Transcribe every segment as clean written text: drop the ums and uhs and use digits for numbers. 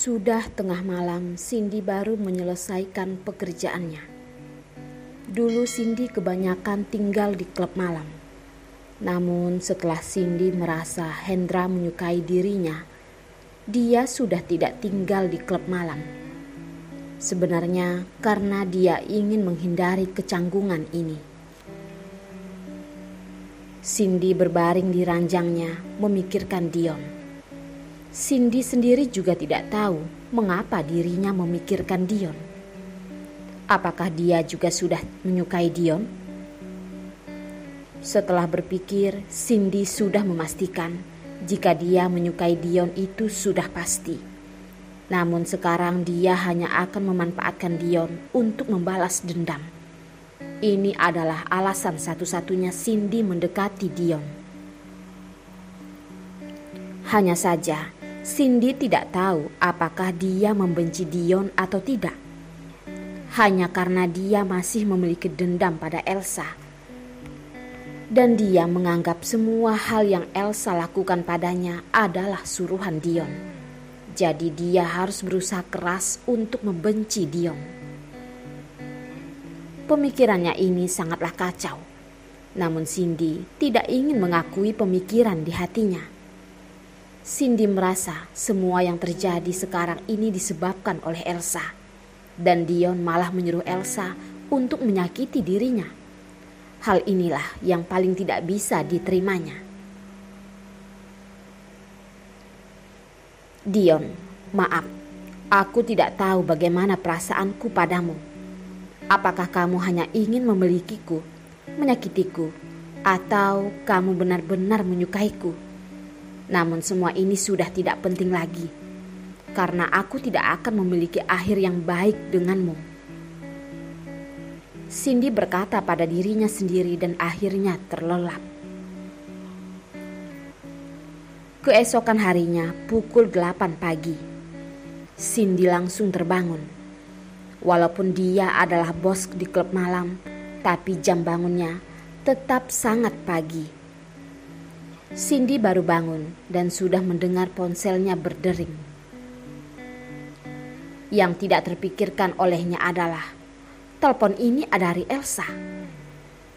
Sudah tengah malam, Cindy baru menyelesaikan pekerjaannya. Dulu Cindy kebanyakan tinggal di klub malam. Namun setelah Cindy merasa Hendra menyukai dirinya, dia sudah tidak tinggal di klub malam. Sebenarnya karena dia ingin menghindari kecanggungan ini. Cindy berbaring di ranjangnya memikirkan Dion. Cindy sendiri juga tidak tahu mengapa dirinya memikirkan Dion. Apakah dia juga sudah menyukai Dion? Setelah berpikir, Cindy sudah memastikan jika dia menyukai Dion itu sudah pasti. Namun sekarang dia hanya akan memanfaatkan Dion untuk membalas dendam. Ini adalah alasan satu-satunya Cindy mendekati Dion. Hanya saja, Cindy tidak tahu apakah dia membenci Dion atau tidak. Hanya karena dia masih memiliki dendam pada Elsa. Dan dia menganggap semua hal yang Elsa lakukan padanya adalah suruhan Dion. Jadi dia harus berusaha keras untuk membenci Dion. Pemikirannya ini sangatlah kacau. Namun Cindy tidak ingin mengakui pemikiran di hatinya. Cindy merasa semua yang terjadi sekarang ini disebabkan oleh Elsa. Dan Dion malah menyuruh Elsa untuk menyakiti dirinya. Hal inilah yang paling tidak bisa diterimanya. Dion, maaf, aku tidak tahu bagaimana perasaanku padamu. Apakah kamu hanya ingin memilikiku, menyakitiku, atau kamu benar-benar menyukaiku? Namun semua ini sudah tidak penting lagi, karena aku tidak akan memiliki akhir yang baik denganmu. Cindy berkata pada dirinya sendiri dan akhirnya terlelap. Keesokan harinya pukul 8 pagi, Cindy langsung terbangun. Walaupun dia adalah bos di klub malam, tapi jam bangunnya tetap sangat pagi. Cindy baru bangun dan sudah mendengar ponselnya berdering. Yang tidak terpikirkan olehnya adalah telepon ini ada dari Elsa.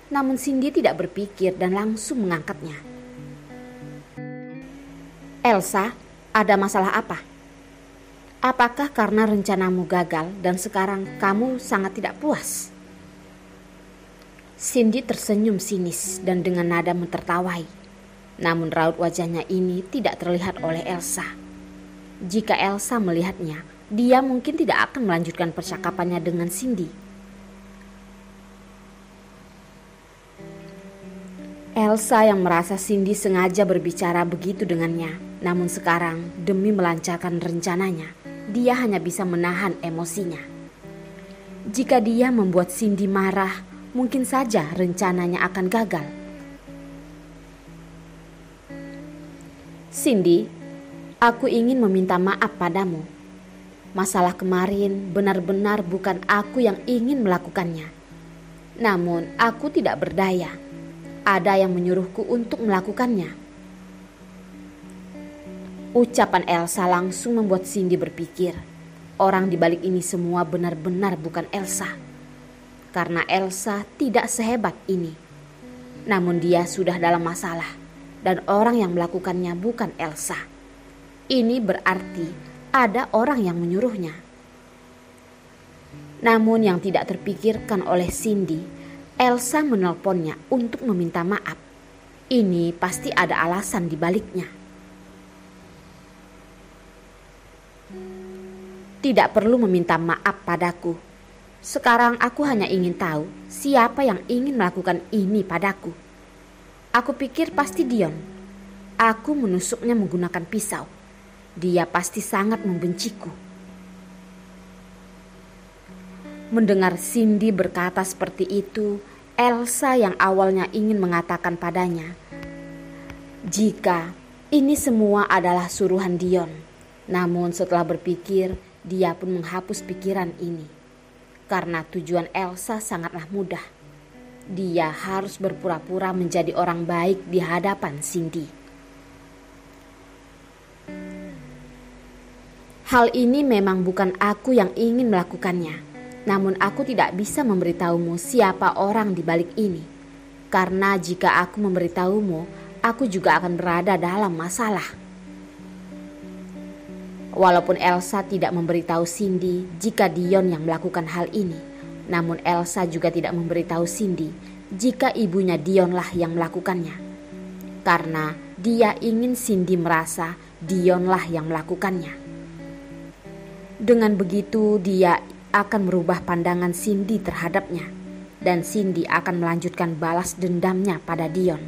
Namun Cindy tidak berpikir dan langsung mengangkatnya. Elsa, ada masalah apa? Apakah karena rencanamu gagal dan sekarang kamu sangat tidak puas? Cindy tersenyum sinis dan dengan nada mentertawai. Namun raut wajahnya ini tidak terlihat oleh Elsa. Jika Elsa melihatnya, dia mungkin tidak akan melanjutkan percakapannya dengan Cindy. Elsa yang merasa Cindy sengaja berbicara begitu dengannya. Namun sekarang demi melancarkan rencananya, dia hanya bisa menahan emosinya. Jika dia membuat Cindy marah, mungkin saja rencananya akan gagal. Cindy, aku ingin meminta maaf padamu. Masalah kemarin benar-benar bukan aku yang ingin melakukannya. Namun aku tidak berdaya. Ada yang menyuruhku untuk melakukannya. Ucapan Elsa langsung membuat Cindy berpikir, orang di balik ini semua benar-benar bukan Elsa. Karena Elsa tidak sehebat ini. Namun dia sudah dalam masalah. Dan orang yang melakukannya bukan Elsa. Ini berarti ada orang yang menyuruhnya. Namun yang tidak terpikirkan oleh Cindy, Elsa menelponnya untuk meminta maaf. Ini pasti ada alasan di baliknya. Tidak perlu meminta maaf padaku. Sekarang aku hanya ingin tahu siapa yang ingin melakukan ini padaku. Aku pikir pasti Dion. Aku menusuknya menggunakan pisau. Dia pasti sangat membenciku. Mendengar Cindy berkata seperti itu, Elsa yang awalnya ingin mengatakan padanya, jika ini semua adalah suruhan Dion. Namun setelah berpikir, dia pun menghapus pikiran ini. Karena tujuan Elsa sangatlah mudah. Dia harus berpura-pura menjadi orang baik di hadapan Cindy. Hal ini memang bukan aku yang ingin melakukannya, namun aku tidak bisa memberitahumu siapa orang di balik ini. Karena jika aku memberitahumu, aku juga akan berada dalam masalah. Walaupun Elsa tidak memberitahu Cindy jika Dion yang melakukan hal ini, namun Elsa juga tidak memberitahu Cindy jika ibunya Dionlah yang melakukannya. Karena dia ingin Cindy merasa Dionlah yang melakukannya. Dengan begitu dia akan merubah pandangan Cindy terhadapnya, dan Cindy akan melanjutkan balas dendamnya pada Dion.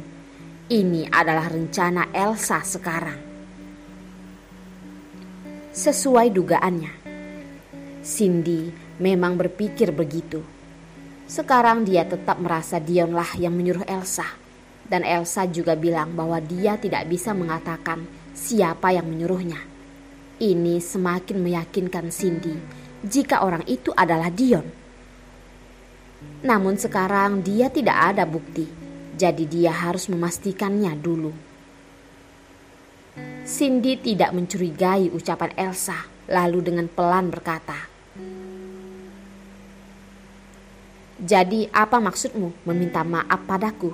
Ini adalah rencana Elsa sekarang. Sesuai dugaannya, Cindy memang berpikir begitu. Sekarang dia tetap merasa Dionlah yang menyuruh Elsa, dan Elsa juga bilang bahwa dia tidak bisa mengatakan siapa yang menyuruhnya. Ini semakin meyakinkan Cindy jika orang itu adalah Dion. Namun sekarang dia tidak ada bukti, jadi dia harus memastikannya dulu. Cindy tidak mencurigai ucapan Elsa, lalu dengan pelan berkata, "Jadi apa maksudmu meminta maaf padaku?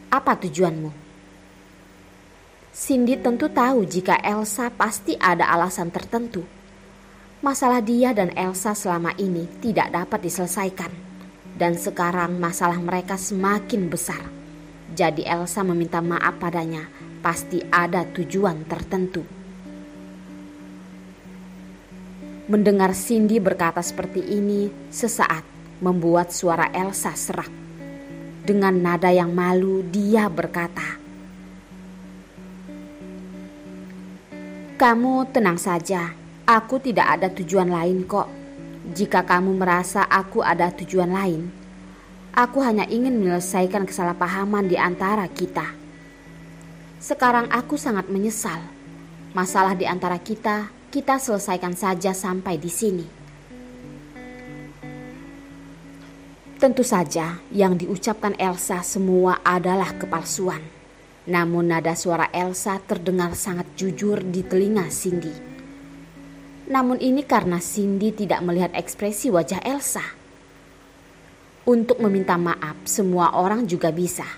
Apa tujuanmu?" Cindy tentu tahu jika Elsa pasti ada alasan tertentu. Masalah dia dan Elsa selama ini tidak dapat diselesaikan, dan sekarang masalah mereka semakin besar. Jadi Elsa meminta maaf padanya pasti ada tujuan tertentu. Mendengar Cindy berkata seperti ini sesaat membuat suara Elsa serak. Dengan nada yang malu dia berkata, "Kamu tenang saja, aku tidak ada tujuan lain kok. Jika kamu merasa aku ada tujuan lain, aku hanya ingin menyelesaikan kesalahpahaman di antara kita. Sekarang aku sangat menyesal. Masalah di antara kita selesaikan saja sampai di sini." Tentu saja yang diucapkan Elsa semua adalah kepalsuan. Namun nada suara Elsa terdengar sangat jujur di telinga Cindy. Namun ini karena Cindy tidak melihat ekspresi wajah Elsa. Untuk meminta maaf semua orang juga bisa.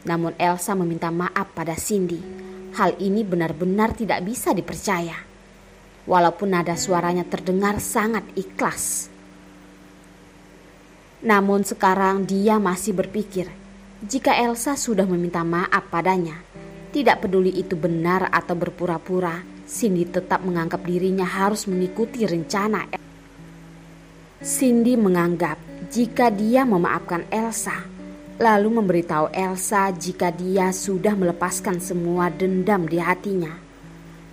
Namun Elsa meminta maaf pada Cindy. Hal ini benar-benar tidak bisa dipercaya. Walaupun nada suaranya terdengar sangat ikhlas. Namun sekarang dia masih berpikir, jika Elsa sudah meminta maaf padanya, tidak peduli itu benar atau berpura-pura, Cindy tetap menganggap dirinya harus mengikuti rencana. Cindy menganggap jika dia memaafkan Elsa, lalu memberitahu Elsa jika dia sudah melepaskan semua dendam di hatinya.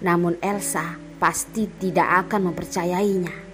Namun Elsa pasti tidak akan mempercayainya.